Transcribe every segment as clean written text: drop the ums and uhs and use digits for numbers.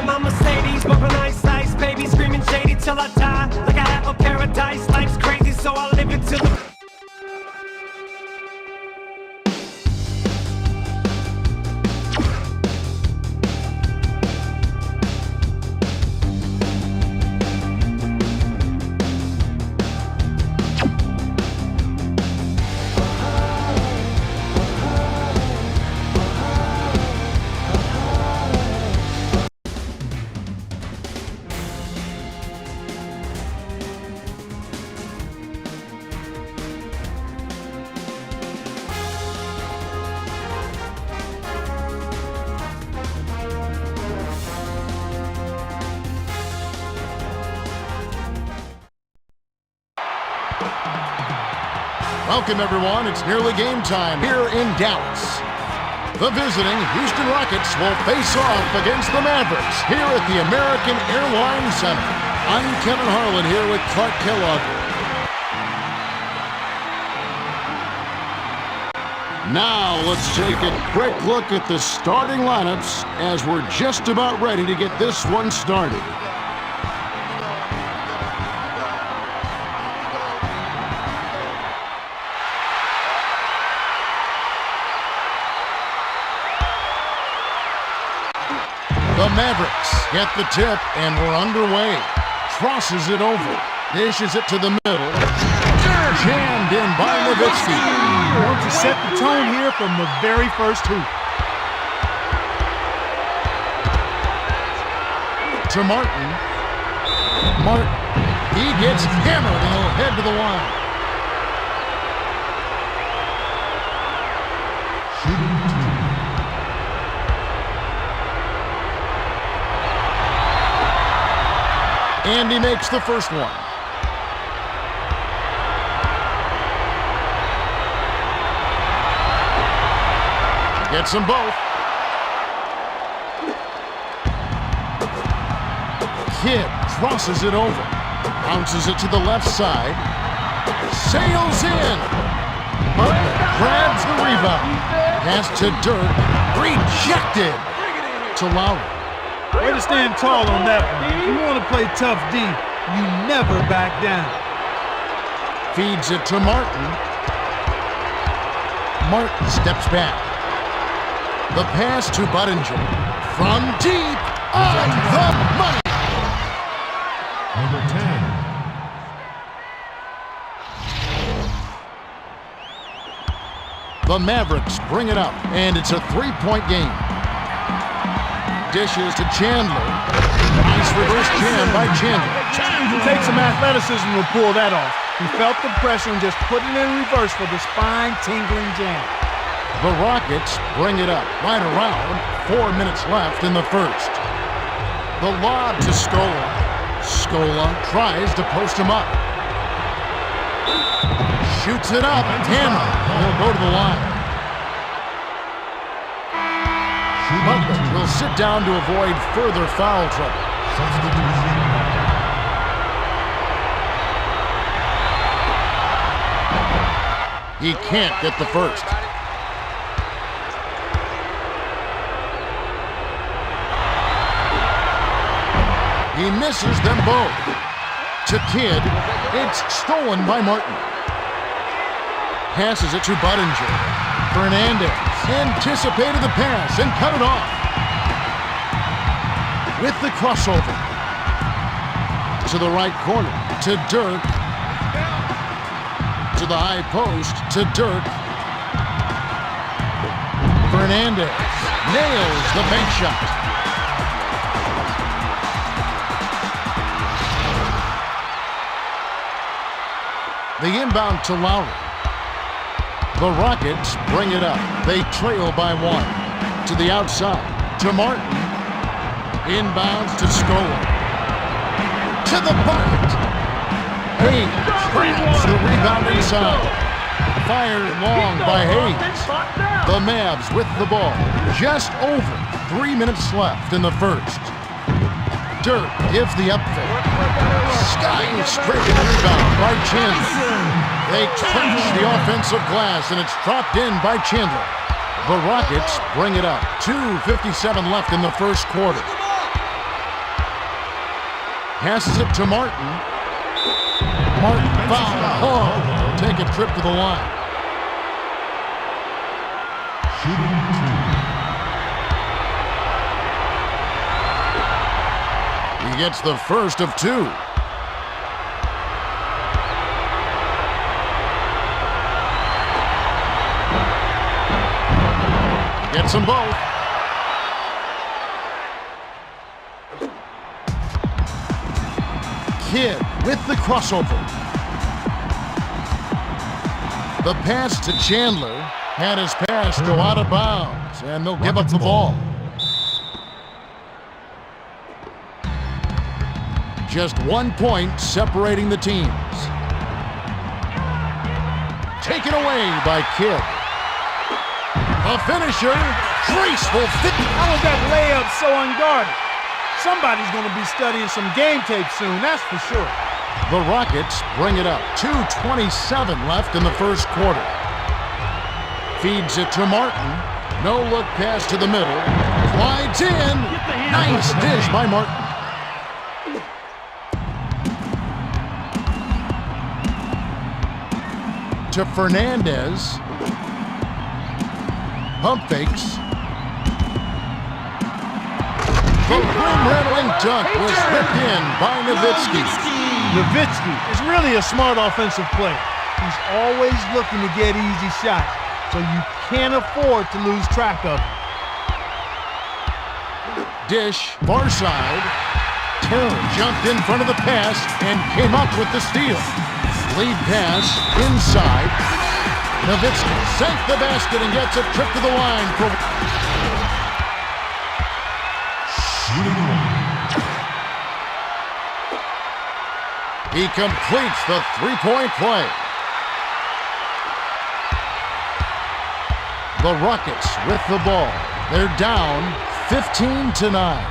my Mercedes, bumping ice, ice, baby, screaming shady till I die. Like I have a paradise, life's crazy, so I live it till the... Welcome, everyone. It's nearly game time here in Dallas. The visiting Houston Rockets will face off against the Mavericks here at the American Airlines Center. I'm Kevin Harlan here with Clark Kellogg. Now let's take a quick look at the starting lineups as we're just about ready to get this one started. The Mavericks get the tip, and we're underway. Crosses it over. Dishes it to the middle. Jammed in by Nowitzki. Want to set the tone here from the very first hoop. To Martin. Martin. He gets hammered, and he'll head to the line. And he makes the first one. Gets them both. Kidd crosses it over. Bounces it to the left side. Sails in. Grabs the rebound. Pass to Dirk. Rejected. To Lowry. Way to stand tall on that one. If you want to play tough D, you never back down. Feeds it to Martin. Martin steps back. The pass to Budinger. From deep on the money. Number 10. The Mavericks bring it up, and it's a three-point game. Dishes to Chandler. Nice reverse jam by Chandler. It takes some athleticism to pull that off. He felt the pressure and just put it in reverse for the spine-tingling jam. The Rockets bring it up right around 4 minutes left in the first. The lob to Scola. Scola tries to post him up. Shoots it up. Hammer. He'll go to the line. Butler will sit down to avoid further foul trouble. He can't get the first. He misses them both. To Kidd, it's stolen by Martin. Passes it to Budinger. Fernandez anticipated the pass and cut it off. With the crossover. To the right corner. To Dirk. To the high post. To Dirk. Fernandez nails the bank shot. The inbound to Lowry. The Rockets bring it up. They trail by one. To the outside. To Martin. Inbounds to Scola. To the bucket. Hayes grabs the rebound inside. Fired long by Hayes. The Mavs with the ball. Just over 3 minutes left in the first. Dirk gives the upfield. Skyscraping rebound by Chandler. They trench the offensive glass, and it's dropped in by Chandler. The Rockets bring it up. 2:57 left in the first quarter. Passes it to Martin. Martin foul. Oh, take a trip to the line. Shooting 2. He gets the first of 2. Gets them both. Kidd with the crossover. The pass to Chandler. Had his pass go out of bounds, and they'll give up the ball. Just 1 point separating the teams. Taken away by Kidd. A finisher, graceful fit. How was that layup so unguarded? Somebody's going to be studying some game tape soon, that's for sure. The Rockets bring it up. 2:27 left in the first quarter. Feeds it to Martin. No look pass to the middle. Slides in. Nice dish by Martin. To Fernandez. Pump fakes. The rim-rattling dunk was ripped in by Nowitzki. Nowitzki is really a smart offensive player. He's always looking to get easy shots, so you can't afford to lose track of him. Dish, far side. Taylor jumped in front of the pass and came up with the steal. Lead pass inside. Nowitzki sank the basket and gets a trip to the line for... Shooting 1. He completes the three-point play. The Rockets with the ball. They're down 15-9.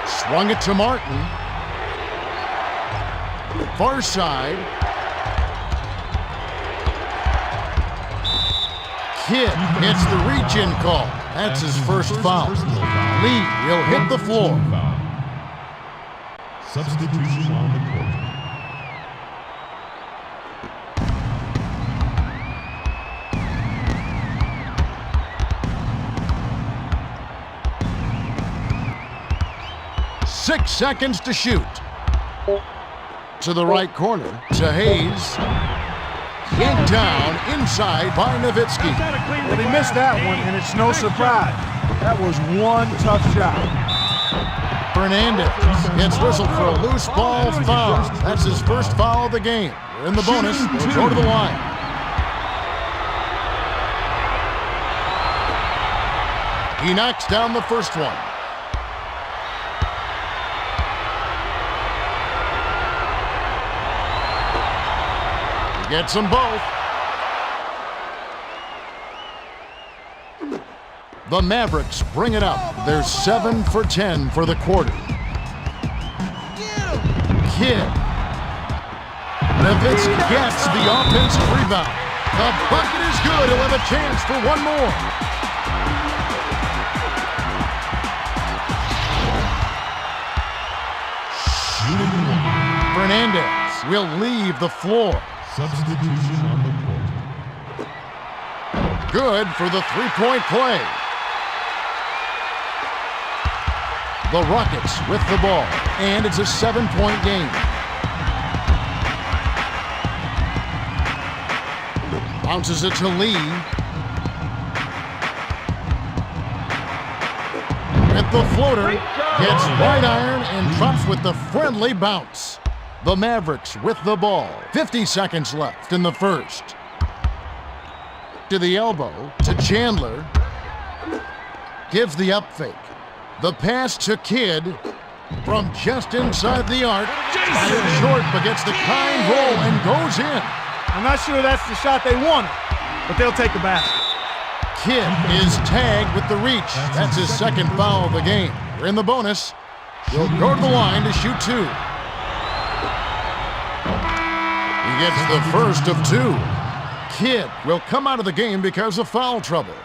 Swung it to Martin. Far side. Kidd hits the reach-in call. That's his first foul. Lee will hit the floor. Substitution on the court. Six seconds to shoot. To the right corner, to Hayes. Yanked down inside by Nowitzki. Well, he missed that one, and it's no surprise. That was one tough shot. Fernandez gets whistled for a loose ball foul. That's his first foul of the game. We're in the bonus. We'll go to the line. He knocks down the first one. Gets them both. The Mavericks bring it up. They're 7 for 10 for the quarter. Kidd. Nowitzki gets the offensive rebound. The bucket is good. He'll have a chance for one more. Shooting 1. Fernandez will leave the floor. Substitution on the court. Good for the three-point play. The Rockets with the ball, and it's a 7-point game. Bounces it to Lee. At the floater, gets right iron and drops with the friendly bounce. The Mavericks with the ball. 50 seconds left in the first. To the elbow, to Chandler. Gives the up fake. The pass to Kidd from just inside the arc. Fired short, but gets the kind roll and goes in. I'm not sure that's the shot they wanted, but they'll take the basket. Kidd is tagged with the reach. That's his second foul of the game. We're in the bonus. He'll go to the line to shoot 2. He gets the first of 2. Kidd will come out of the game because of foul trouble.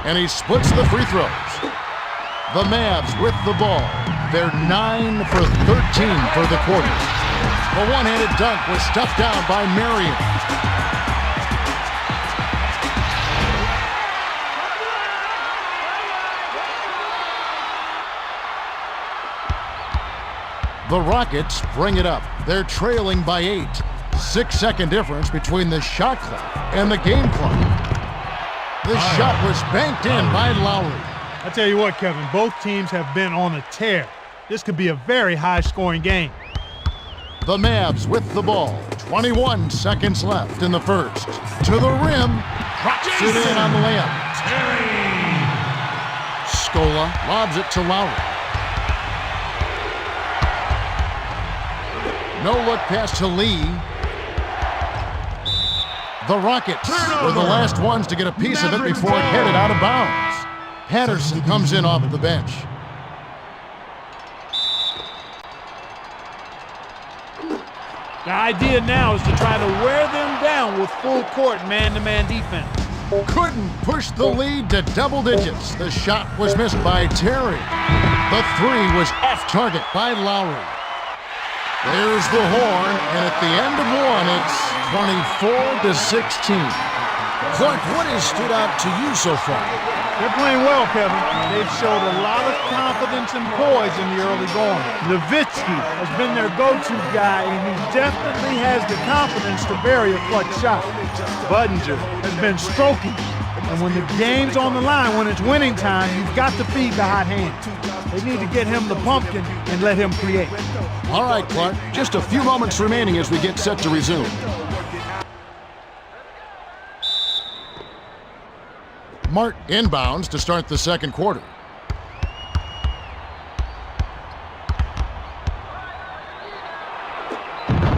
and he splits the free throws. The Mavs with the ball. They're 9 for 13 for the quarter. The one-handed dunk was stuffed down by Marion. The Rockets bring it up. They're trailing by 8. 6-second difference between the shot clock and the game clock. The shot was banked in by Lowry. I tell you what, Kevin, both teams have been on a tear. This could be a very high-scoring game. The Mavs with the ball. 21 seconds left in the first. To the rim. Drops it in on the layup. Scola lobs it to Lowry. No look pass to Lee. The Rockets were the last ones to get a piece of it before it headed out of bounds. Patterson comes in off the bench. The idea now is to try to wear them down with full court man-to-man defense. Couldn't push the lead to double digits. The shot was missed by Terry. The three was off target by Lowry. There's the horn, and at the end of one, it's 24-16. Clark, what has stood out to you so far? They're playing well, Kevin. They've showed a lot of confidence and poise in the early going. Nowitzki has been their go-to guy, and he definitely has the confidence to bury a clutch shot. Budinger has been stroking, and when the game's on the line, when it's winning time, you've got to feed the hot hand. They need to get him the pumpkin and let him create. All right, Clark, just a few moments remaining as we get set to resume. Mart inbounds to start the second quarter.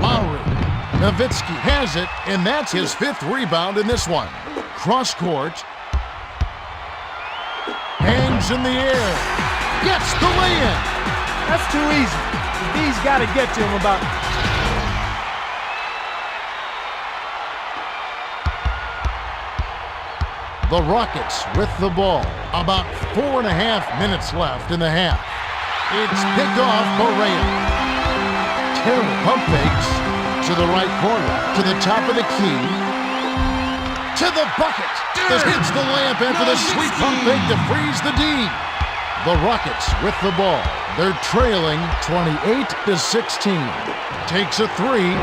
Lowry. Nowitzki has it, and that's his 5th rebound in this one. Cross court. Hangs in the air. Gets the lay-in. That's too easy. The D's got to get to him about... The Rockets with the ball. About 4.5 minutes left in the half. It's picked off Correa. Terry pump fakes to the right corner, to the top of the key, to the bucket. This hits the layup after the sweet pump fake to freeze the D. The Rockets with the ball. They're trailing 28-16. Takes a three.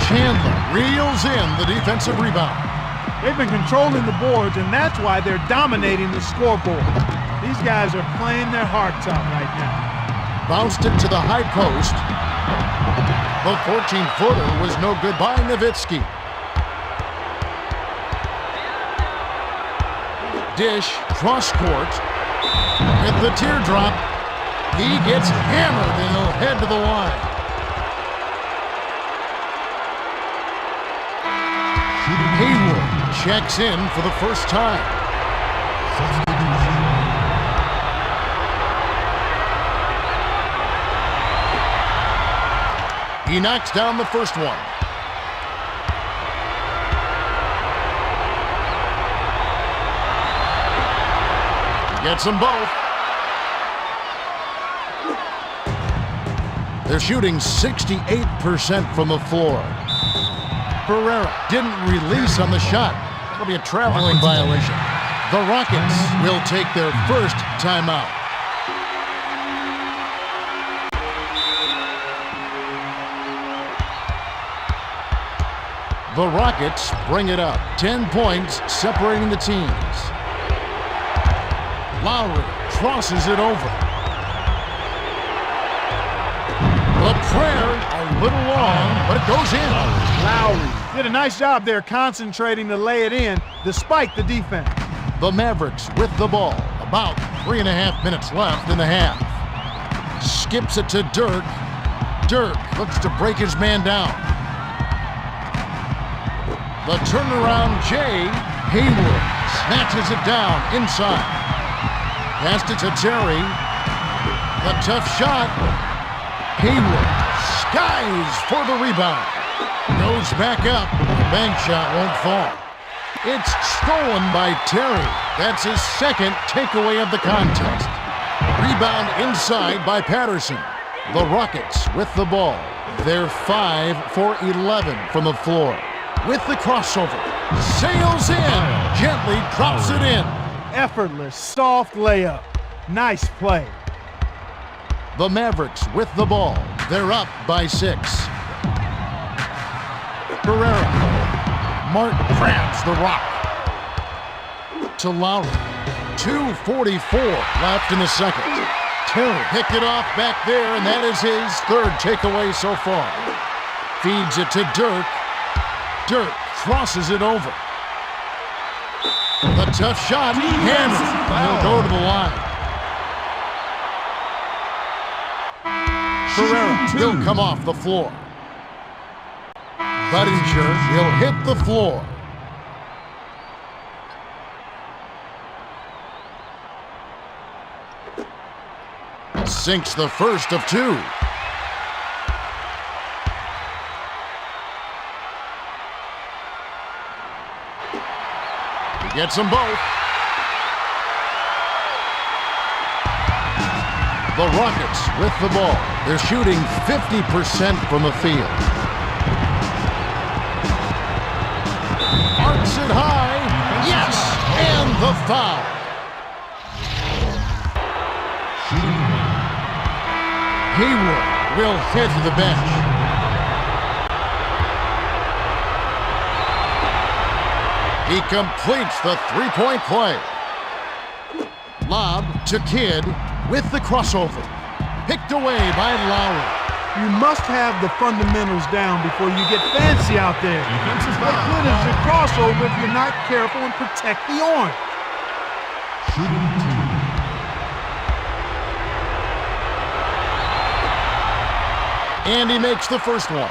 Chandler reels in the defensive rebound. They've been controlling the boards, and that's why they're dominating the scoreboard. These guys are playing their hearts out right now. Bounced it to the high post. The 14-footer was no good by Nowitzki. Dish, cross court. With the teardrop, he gets hammered and he'll head to the line. Hayward checks in for the first time. He knocks down the first one. Gets them both. They're shooting 68% from the floor. Pereira didn't release on the shot. That'll be a traveling violation. The Rockets will take their first timeout. The Rockets bring it up. 10 points separating the teams. Lowry crosses it over. The prayer a little long, but it goes in. Lowry did a nice job there concentrating to lay it in despite the defense. The Mavericks with the ball. About 3.5 minutes left in the half. Skips it to Dirk. Dirk looks to break his man down. The turnaround Jay. Hayward snatches it down inside. Passed it to Terry. The tough shot. Hayward skies for the rebound. Goes back up. The bank shot won't fall. It's stolen by Terry. That's his second takeaway of the contest. Rebound inside by Patterson. The Rockets with the ball. They're 5 for 11 from the floor. With the crossover. Sails in. Gently drops it in. Effortless, soft layup. Nice play. The Mavericks with the ball. They're up by 6. Pereira. Martin grabs the rock. To Lowry. 2:44 left in the second. Terry picked it off back there, and that is his third takeaway so far. Feeds it to Dirk. Dirk crosses it over. The tough shot. Hammered. He'll go to the line. Pereira, he'll come off the floor. Budinger, he'll hit the floor. Sinks the first of 2. He gets them both. The Rockets with the ball. They're shooting 50% from the field. Arcs it high. Yes! And the foul. Hayward will head to the bench. He completes the three-point play. Lob to Kidd with the crossover. Picked away by Lowry. You must have the fundamentals down before you get fancy out there. What good is your crossover if you're not careful and protect the arm? Shooting 2. And he makes the first one.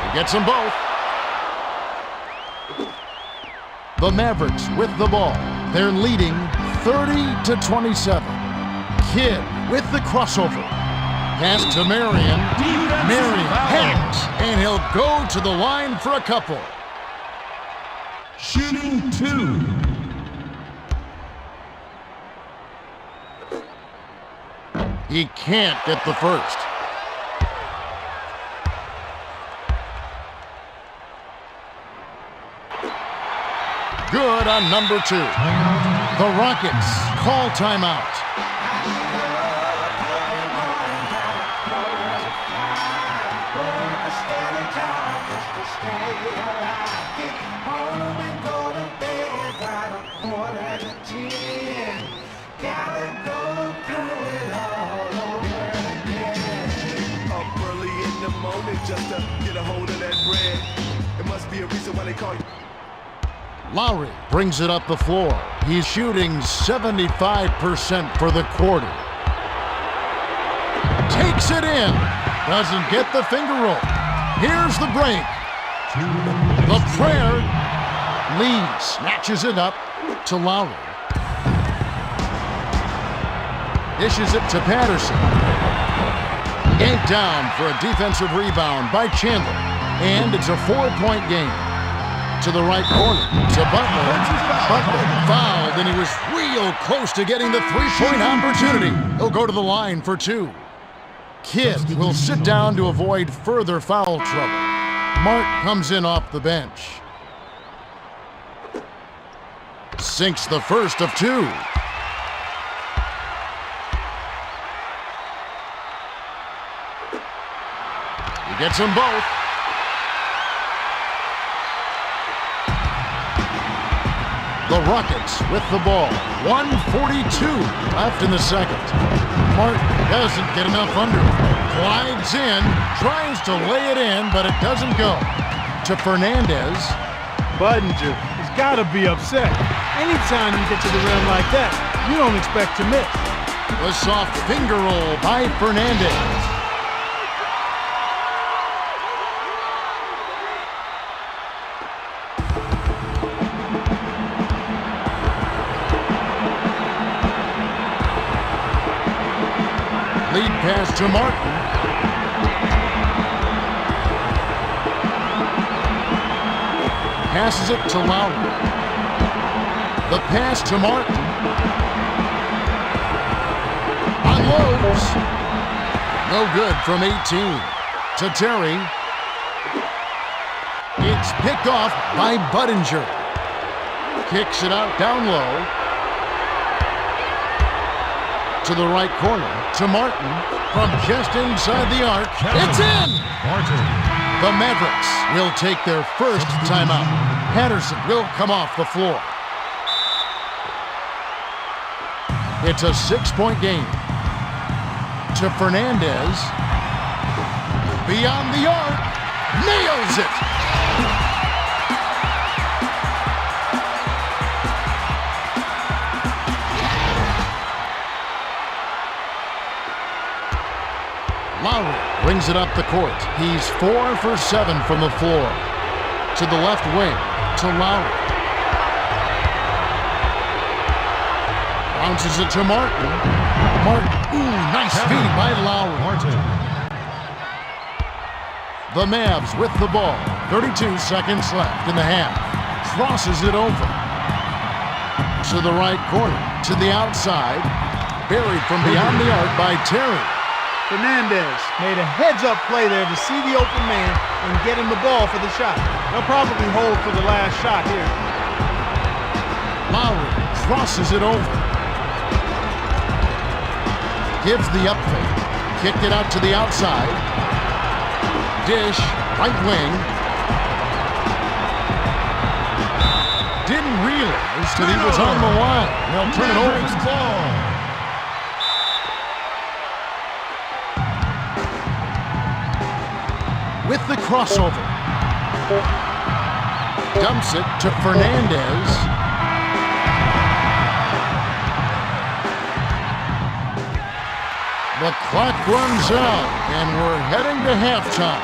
He gets them both. The Mavericks with the ball. They're leading 30-27. Kidd with the crossover. Pass to Marion. Marion hangs, and he'll go to the line for a couple. Shooting 2. He can't get the first. Good on number 2. The Rockets call timeout. Just to get a hold of that bread. It must be a reason why they call you. Lowry brings it up the floor. He's shooting 75% for the quarter. Takes it in. Doesn't get the finger roll. Here's the break. The prayer. Lee snatches it up to Lowry. Dishes it to Patterson. Yanked down for a defensive rebound by Chandler. And it's a 4-point game. To the right corner, to Butler. Butler fouled, and he was real close to getting the three-point opportunity. He'll go to the line for 2. Kidd will sit down to avoid further foul trouble. Mark comes in off the bench. Sinks the first of 2. He gets them both. The Rockets with the ball. 1:42 left in the second. Martin doesn't get enough under it. Glides in, tries to lay it in, but it doesn't go. To Fernandez. Budinger has got to be upset. Anytime you get to the rim like that, you don't expect to miss. The soft finger roll by Fernandez. Lead pass to Martin. passes it to Lowry. The pass to Martin. Unloads. No good from 18. To Terry. It's picked off by Budinger. Kicks it out down low. To the right corner. To Martin. From just inside the arc. It's in! Martin. The Mavericks will take their first timeout. Patterson will come off the floor. It's a 6-point game. To Fernandez. Beyond the arc. Nails it! Lowry brings it up the court. He's 4 for 7 from the floor. To the left wing. To Lowry. Bounces it to Martin. Martin. Ooh, nice feed by Lowry. Martin. The Mavs with the ball. 32 seconds left in the half. Crosses it over. To the right corner. To the outside. Buried from beyond the arc by Terry. Fernandez made a heads-up play there to see the open man and get him the ball for the shot. They'll probably hold for the last shot here. Lowry crosses it over. Gives the up fake. Kicked it out to the outside. Dish, right wing. Didn't realize that he was on the line. They'll turn it over. Ball. With the crossover. Dumps it to Fernandez. The clock runs out, and we're heading to halftime.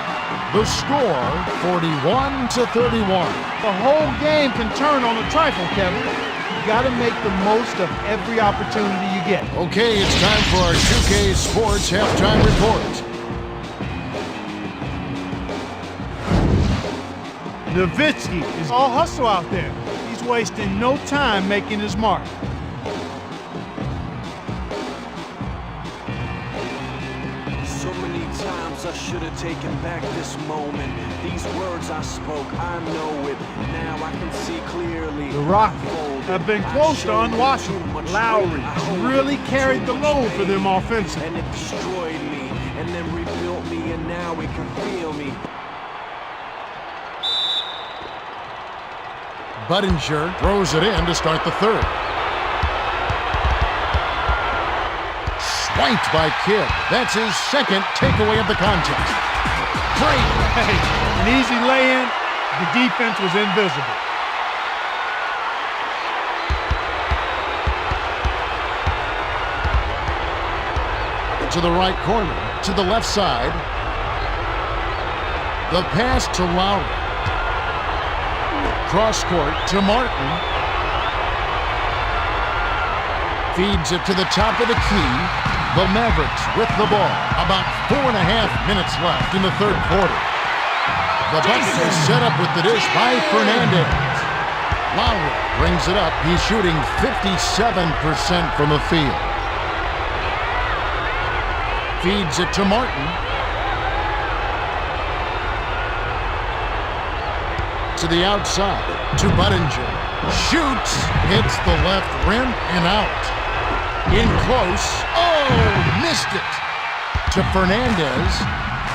The score, 41-31. The whole game can turn on a trifle, Kevin. You got to make the most of every opportunity you get. Okay, it's time for our 2K Sports halftime report. Nowitzki is all hustle out there. He's wasting no time making his mark. So many times I should have taken back this moment. These words I spoke, I know it. Now I can see clearly. The Rockets have been close to unwashing. Lowry has really carried the load for them offensively. And it destroyed me, and then rebuilt me, and now it can feel me. Budinger throws it in to start the third. Swiped by Kidd. That's his second takeaway of the contest. Great. Hey, an easy lay-in. The defense was invisible. To the right corner. To the left side. The pass to Lowry. Cross court to Martin. Feeds it to the top of the key. The Mavericks with the ball. About 4.5 minutes left in the third quarter. The bucket is set up with the dish by Fernandez. Lowry brings it up. He's shooting 57% from the field. Feeds it to Martin. To the outside, to Budinger. Shoots, hits the left rim and out. In close, oh, missed it. To Fernandez,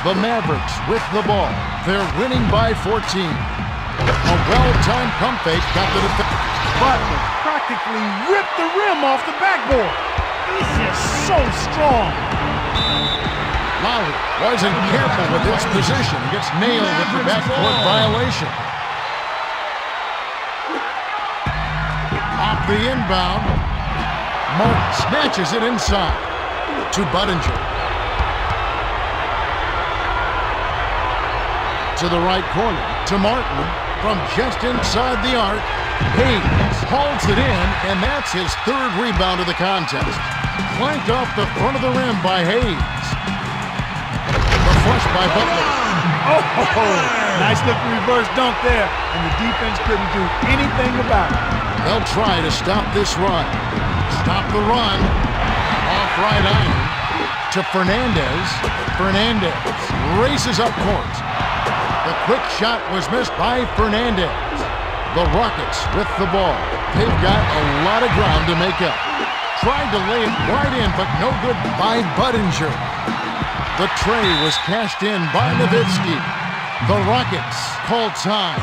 the Mavericks with the ball. They're winning by 14. A well-timed pump fake got the defense. Butler practically ripped the rim off the backboard. He's just so strong. Lowry wasn't careful with his position. Gets nailed with the backcourt violation. Off the inbound. Martin snatches it inside to Budinger. To the right corner, to Martin. From just inside the arc, Hayes hauls it in, and that's his third rebound of the contest. Flanked off the front of the rim by Hayes. The flush by Butler. Oh, nice looking reverse dunk there, and the defense couldn't do anything about it. They'll try to stop this run. Stop the run. Off right iron to Fernandez. Fernandez races up court. The quick shot was missed by Fernandez. The Rockets with the ball. They've got a lot of ground to make up. Tried to lay it right in, but no good by Budinger. The tray was cashed in by Nowitzki. The Rockets call time.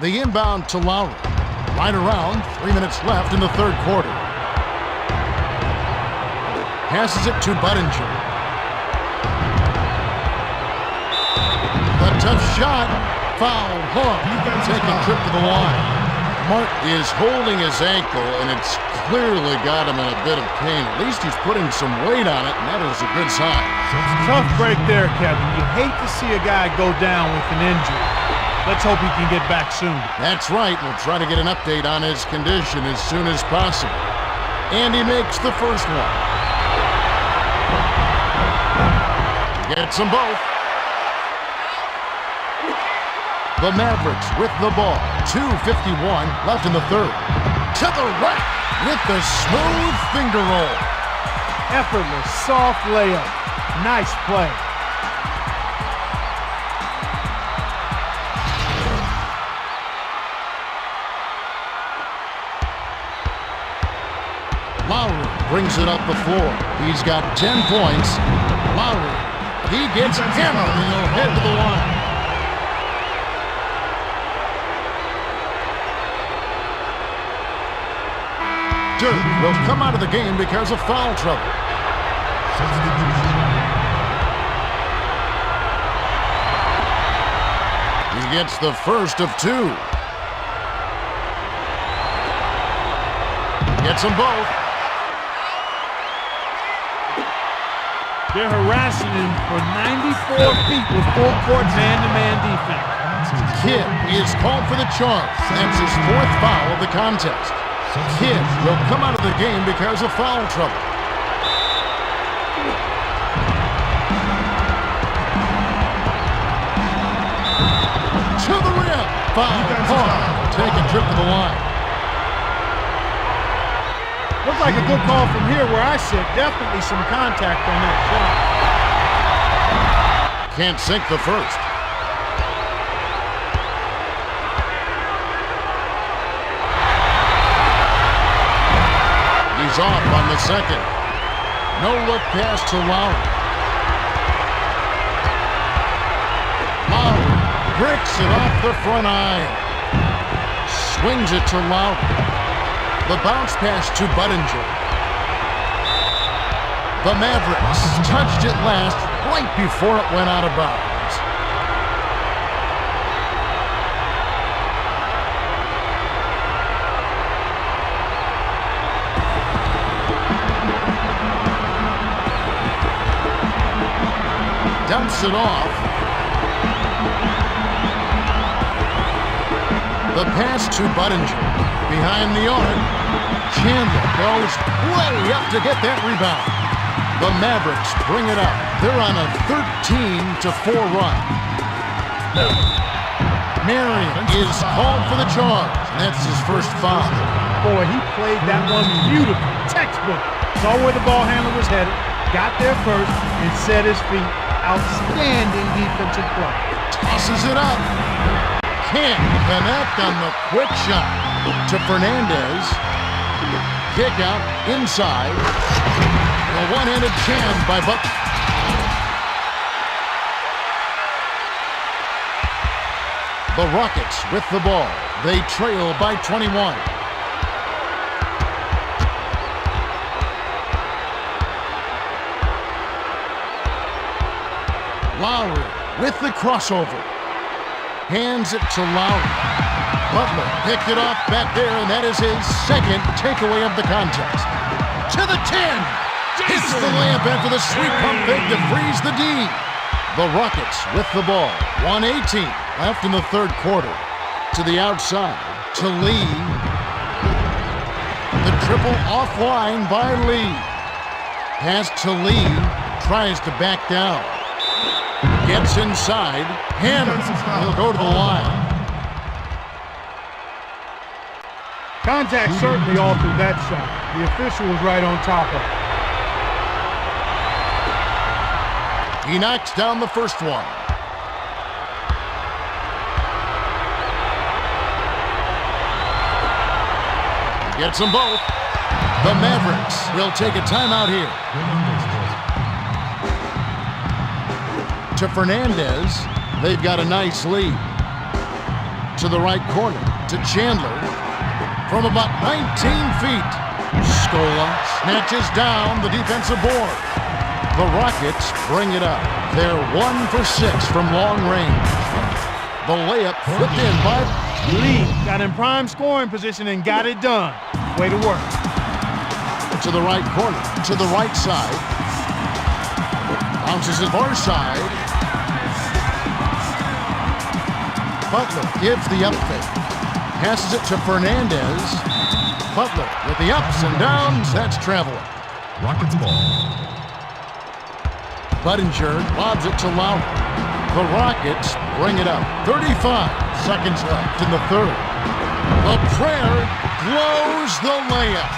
The inbound to Lowry. Right around, 3 minutes left in the third quarter. Passes it to Budinger. The tough shot. Foul. Hook. Taking trip to the line. Mark is holding his ankle, and it's clearly got him in a bit of pain. At least he's putting some weight on it, and that is a good sign. Tough break there, Kevin. You hate to see a guy go down with an injury. Let's hope he can get back soon. That's right. We'll try to get an update on his condition as soon as possible. And he makes the first one. Gets them both. The Mavericks with the ball. 2:51 left in the third. To the rack with the smooth finger roll. Effortless, soft layup. Nice play. Lowry brings it up the floor. He's got 10 points. Lowry, he gets hammered and he'll head to the line. Dirk will come out of the game because of foul trouble. He gets the first of two. Gets them both. They're harassing him for 94 feet with full-court man-to-man defense. Kidd is called for the charge. That's his fourth foul of the contest. Kidd will come out of the game because of foul trouble. To the rim. Foul call. Take a trip to the line. Looks like a good call from here where I sit. Definitely some contact on that shot. Can't sink the first. He's off on the second. No look pass to Lowry. Lowry bricks it off the front iron. Swings it to Lowry. The bounce pass to Budinger. The Mavericks touched it last right before it went out of bounds. Dumps it off. The pass to Budinger. Behind the arc. Chandler goes way up to get that rebound. The Mavericks bring it up. They're on a 13-4 run. Marion is called for the charge, and that's his first foul. Boy, he played that one beautiful. Textbook. Saw where the ball handler was headed, got there first, and set his feet. Outstanding defensive play. Tosses it up. Can't connect on the quick shot to Fernandez. Kick out inside. A one-handed jam by Buck. The Rockets with the ball. They trail by 21. Lowry with the crossover. Hands it to Lowry. Butler picked it off back there, and that is his second takeaway of the contest. To the 10. Hits the layup after the sweet pump fake to freeze the D. The Rockets with the ball. 1:18 left in the third quarter. To the outside, to Lee. The triple offline by Lee. Pass to Lee, tries to back down. Gets inside, hammers. He'll go to the line. Contact certainly altered that shot. The official was right on top of it. He knocks down the first one. Gets them both. The Mavericks will take a timeout here. To Fernandez. They've got a nice lead. To the right corner. To Chandler. From about 19 feet. Scola snatches down the defensive board. The Rockets bring it up. They're 1 for 6 from long range. The layup flipped in by Lee got in prime scoring position and got it done. Way to work. To the right corner, to the right side. Bounces it far side. Butler gives the up fake. Passes it to Fernandez. Butler with the ups and downs. That's traveling. Rockets ball. Budinger lobs it to Lowry. The Rockets bring it up. 35 seconds left in the third. The prayer blows the layup.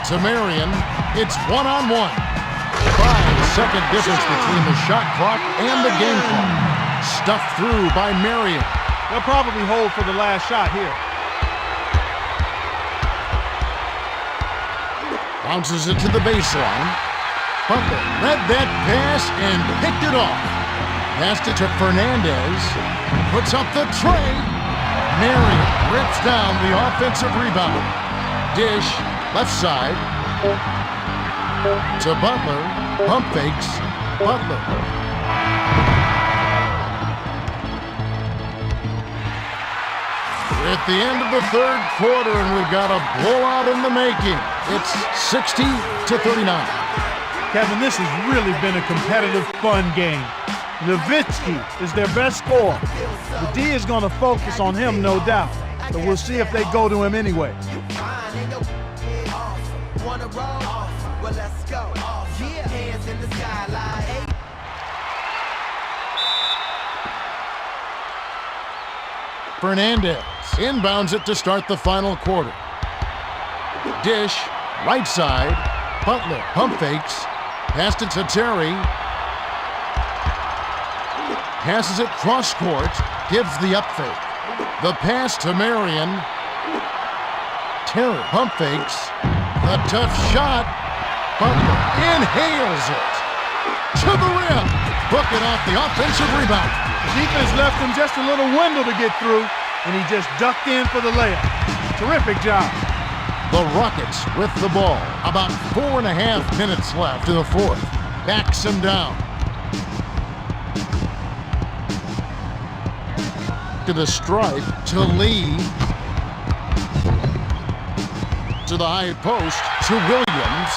To Marion, it's 1-on-1. 5-second difference between the shot clock and the game clock. Stuffed through by Marion. They'll probably hold for the last shot here. Bounces it to the baseline. Butler read that pass and picked it off. Passed it to Fernandez. Puts up the tray. Marion rips down the offensive rebound. Dish, left side. To Butler. Pump fakes. Butler. We're at the end of the third quarter, and we've got a blowout in the making. It's 60-39. Kevin, this has really been a competitive, fun game. Nowitzki is their best scorer. The D is going to focus on him, no doubt. But we'll see if they go to him anyway. Fernandez inbounds it to start the final quarter. Dish, right side. Butler pump fakes. Passed it to Terry. Passes it cross court. Gives the up fake. The pass to Marion. Terry pump fakes. The tough shot. Butler inhales it. To the rim. Booking off the offensive rebound. The defense left him just a little window to get through, and he just ducked in for the layup. Terrific job. The Rockets with the ball. About 4.5 minutes left in the fourth. Backs him down. To the stripe, to Lee. To the high post, to Williams.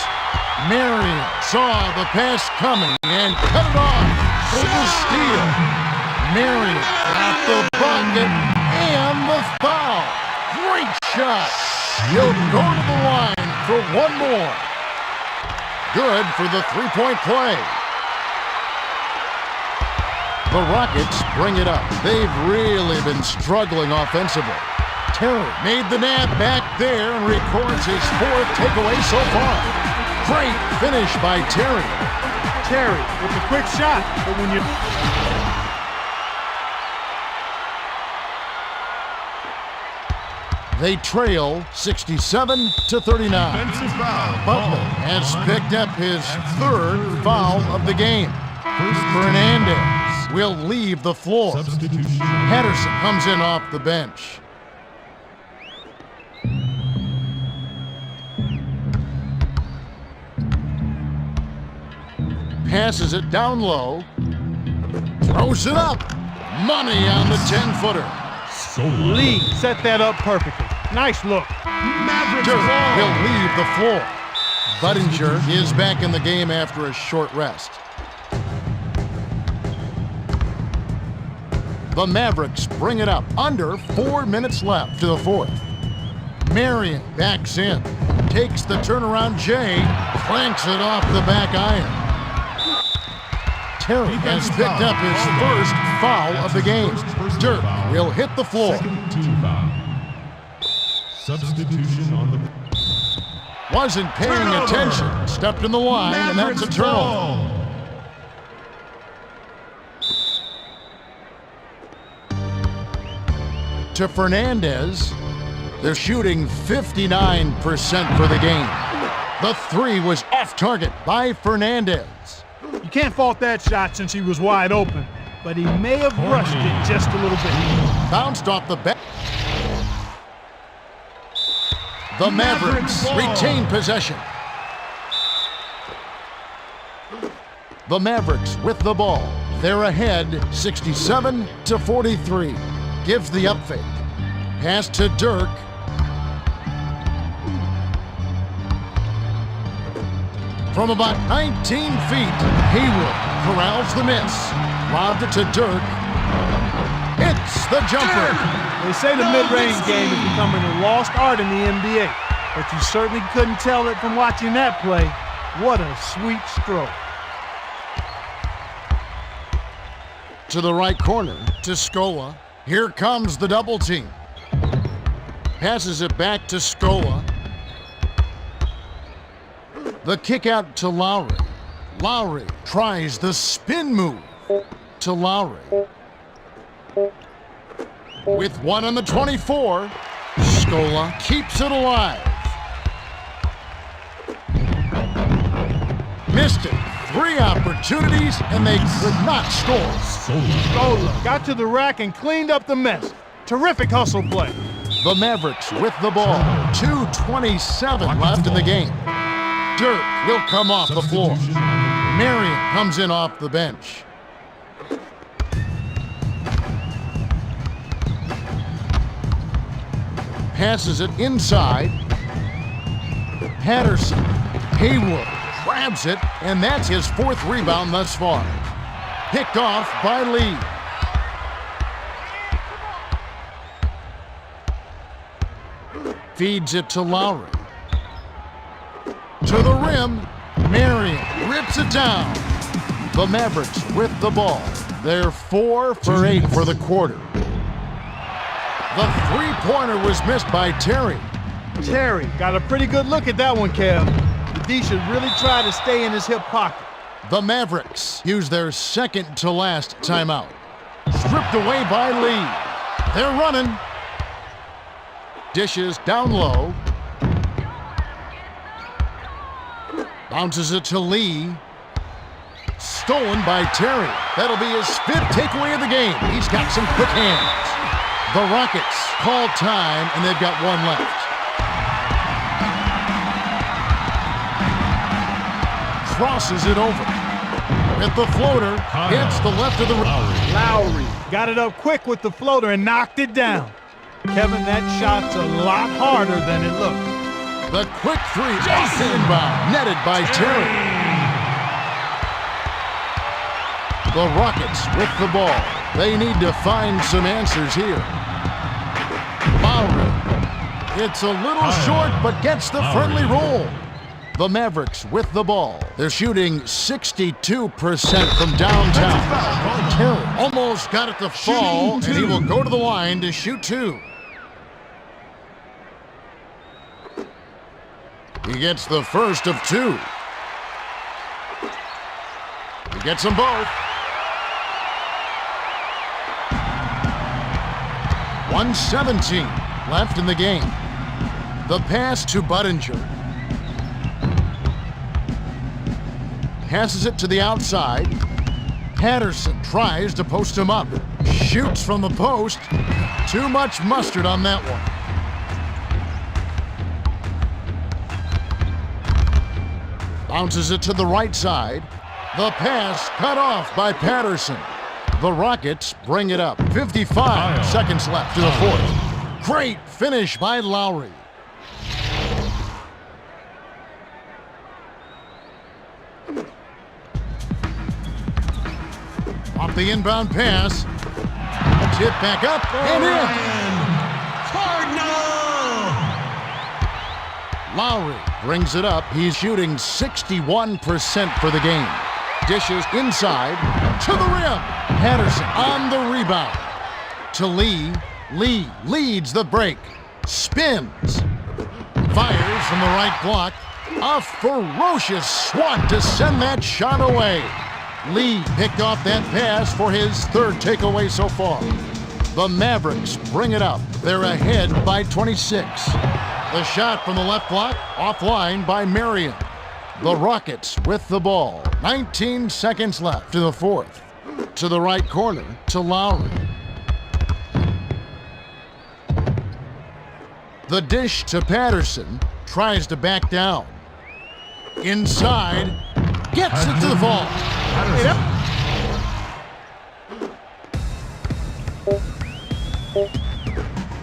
Marion saw the pass coming and cut it off for the steal. Marion got the bucket and the foul. Great shot. He'll go to the line for one more. Good for the three-point play. The Rockets bring it up. They've really been struggling offensively. Terry made the nab back there and records his fourth takeaway so far. Great finish by Terry. Terry with the quick shot, but when you... They trail 67-39. Defensive foul. Butler has picked up his third foul of the game. Fernandez will leave the floor. Substitution. Patterson comes in off the bench. Passes it down low. Throws it up. Money on the 10-footer. Lee set that up perfectly. Nice look. Mavericks Will leave the floor. Budinger is back in the game after a short rest. The Mavericks bring it up. Under 4 minutes left to the fourth. Marion backs in. Takes the turnaround J. Clanks it off the back iron. Terry has picked up his first foul of the game. Dirk will hit the floor. Second team foul. Substitution on the Wasn't paying attention. Stepped in the line, and that's a turnover. To Fernandez. They're shooting 59% for the game. The three was off target by Fernandez. You can't fault that shot since he was wide open, but he may have rushed it just a little bit. Bounced off the back. The Mavericks retain possession. The Mavericks with the ball. They're ahead 67-43. Gives the up fake. Pass to Dirk. From about 19 feet, Haywood corrals the miss. Lobbed it to Dirk. It's the jumper. They say the mid-range game is becoming a lost art in the NBA, but you certainly couldn't tell it from watching that play. What a sweet stroke. To the right corner, to Scola. Here comes the double team. Passes it back to Scola. The kick out to Lowry. Lowry tries the spin move to Lowry. With one on the 24, Scola keeps it alive. Missed it. 3 opportunities, and they could not score. Scola got to the rack and cleaned up the mess. Terrific hustle play. The Mavericks with the ball. 2:27 left in the game. Dirk will come off the floor. Marion comes in off the bench. Passes it inside. Patterson. Haywood grabs it, and that's his 4th rebound thus far. Picked off by Lee. Feeds it to Lowry. To the rim, Marion rips it down. The Mavericks with the ball. They're 4 for 8 for the quarter. The three-pointer was missed by Terry. Terry got a pretty good look at that one, Kev. The D should really try to stay in his hip pocket. The Mavericks use their second to last timeout. Stripped away by Lee. They're running. Dishes down low. Bounces it to Lee. Stolen by Terry. That'll be his 5th takeaway of the game. He's got some quick hands. The Rockets call time, and they've got 1 left. Crosses it over. With the floater, hits the left of the rim. Lowry got it up quick with the floater and knocked it down. Kevin, that shot's a lot harder than it looks. The quick three off the inbound, netted by Terry. The Rockets with the ball. They need to find some answers here. Lowry. It's a little short, but gets the friendly roll. The Mavericks with the ball. They're shooting 62% from downtown. Terry almost got it to fall, and he will go to the line to shoot 2. He gets the first of 2. He gets them both. 1:17 left in the game. The pass to Budinger. Passes it to the outside. Patterson tries to post him up. Shoots from the post. Too much mustard on that one. Bounces it to the right side. The pass cut off by Patterson. The Rockets bring it up. 55 seconds left to the 4th. Great finish by Lowry. Off the inbound pass. Tip back up and in. Lowry brings it up. He's shooting 61% for the game. Dishes inside to the rim. Patterson on the rebound. To Lee. Lee leads the break. Spins. Fires from the right block. A ferocious swat to send that shot away. Lee picked off that pass for his third takeaway so far. The Mavericks bring it up. They're ahead by 26. The shot from the left block, offline by Marion. The Rockets with the ball. 19 seconds left to the fourth. To the right corner, to Lowry. The dish to Patterson, tries to back down. Inside, gets it to the ball.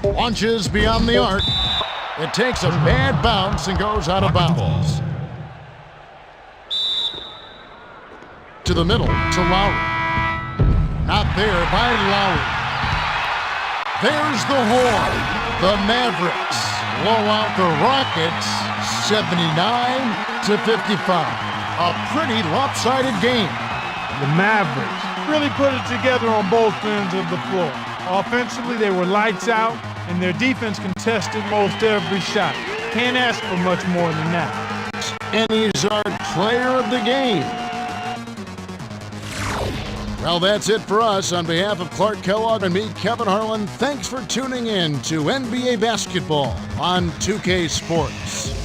Launches beyond the arc. It takes a bad bounce and goes out of bounds. To the middle, to Lowry. Not there by Lowry. There's the horn. The Mavericks blow out the Rockets 79-55. A pretty lopsided game. The Mavericks really put it together on both ends of the floor. Offensively, they were lights out, and their defense contested most every shot. Can't ask for much more than that. And he's our player of the game. Well, that's it for us. On behalf of Clark Kellogg and me, Kevin Harlan, thanks for tuning in to NBA Basketball on 2K Sports.